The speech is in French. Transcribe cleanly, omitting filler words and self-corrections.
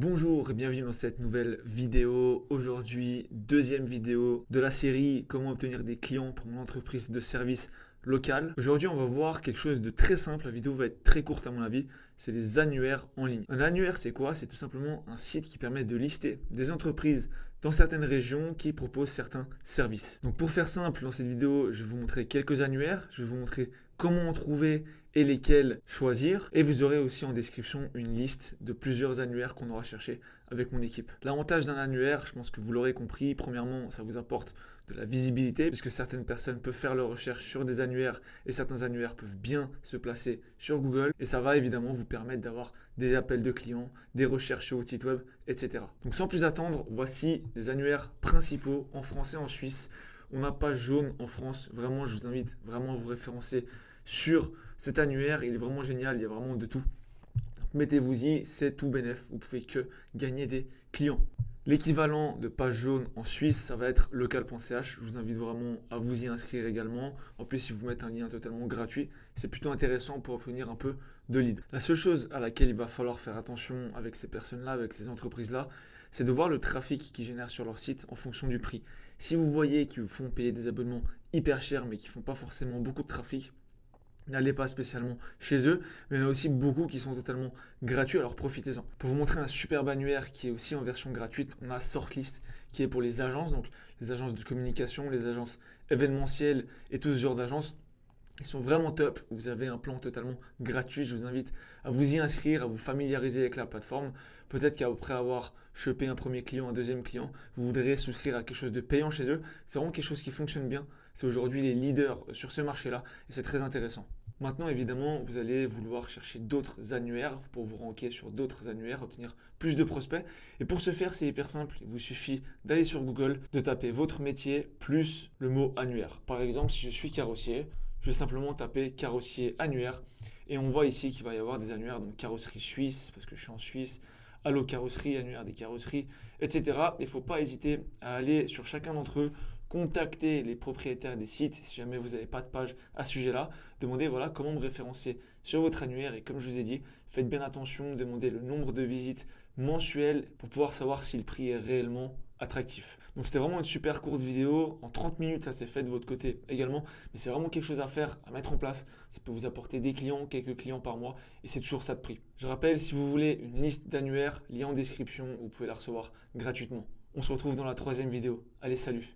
Bonjour et bienvenue dans cette nouvelle vidéo. Aujourd'hui, deuxième vidéo de la série Comment obtenir des clients pour mon entreprise de service local. Aujourd'hui, on va voir quelque chose de très simple. La vidéo va être très courte à mon avis. C'est les annuaires en ligne. Un annuaire, c'est quoi? C'est tout simplement un site qui permet de lister des entreprises dans certaines régions qui proposent certains services. Donc pour faire simple, dans cette vidéo, je vais vous montrer quelques annuaires. Je vais vous montrer comment en trouver et lesquels choisir. Et vous aurez aussi en description une liste de plusieurs annuaires qu'on aura cherché avec mon équipe. L'avantage d'un annuaire, je pense que vous l'aurez compris, premièrement, ça vous apporte de la visibilité puisque certaines personnes peuvent faire leurs recherches sur des annuaires et certains annuaires peuvent bien se placer sur Google. Et ça va évidemment vous permettre d'avoir des appels de clients, des recherches sur votre site web, etc. Donc sans plus attendre, voici les annuaires principaux en France et en Suisse. On n'a pas jaune en France. Vraiment, je vous invite vraiment à vous référencer sur cet annuaire. Il est vraiment génial. Il y a vraiment de tout. Mettez-vous-y, c'est tout bénef. Vous pouvez que gagner des clients. L'équivalent de page jaune en Suisse, ça va être local.ch. Je vous invite vraiment à vous y inscrire également. En plus, ils vous mettent un lien totalement gratuit. C'est plutôt intéressant pour obtenir un peu de lead. La seule chose à laquelle il va falloir faire attention avec ces personnes-là, avec ces entreprises-là, c'est de voir le trafic qu'ils génèrent sur leur site en fonction du prix. Si vous voyez qu'ils vous font payer des abonnements hyper chers mais qui ne font pas forcément beaucoup de trafic, n'allez pas spécialement chez eux, mais il y en a aussi beaucoup qui sont totalement gratuits, alors profitez-en. Pour vous montrer un superbe annuaire qui est aussi en version gratuite, on a Sortlist qui est pour les agences, donc les agences de communication, les agences événementielles et tout ce genre d'agences. Ils sont vraiment top. Vous avez un plan totalement gratuit. Je vous invite à vous y inscrire, à vous familiariser avec la plateforme. Peut-être qu'après avoir chopé un premier client, un deuxième client, vous voudrez souscrire à quelque chose de payant chez eux. C'est vraiment quelque chose qui fonctionne bien. C'est aujourd'hui les leaders sur ce marché-là et c'est très intéressant. Maintenant, évidemment, vous allez vouloir chercher d'autres annuaires pour vous ranker sur d'autres annuaires, obtenir plus de prospects. Et pour ce faire, c'est hyper simple. Il vous suffit d'aller sur Google, de taper votre métier plus le mot annuaire. Par exemple, si je suis carrossier, je vais simplement taper carrossier annuaire et on voit ici qu'il va y avoir des annuaires, donc carrosserie suisse parce que je suis en Suisse, Allo Carrosserie, annuaire des carrosseries, etc. Il ne faut pas hésiter à aller sur chacun d'entre eux, contacter les propriétaires des sites si jamais vous n'avez pas de page à ce sujet-là, demandez voilà comment me référencer sur votre annuaire et comme je vous ai dit, faites bien attention, demandez le nombre de visites mensuelles pour pouvoir savoir si le prix est réellement attractif. Donc c'était vraiment une super courte vidéo, en 30 minutes ça s'est fait de votre côté également, mais c'est vraiment quelque chose à faire, à mettre en place, ça peut vous apporter des clients, quelques clients par mois et c'est toujours ça de prix. Je rappelle, si vous voulez une liste d'annuaires, lien en description, vous pouvez la recevoir gratuitement. On se retrouve dans la troisième vidéo. Allez, salut!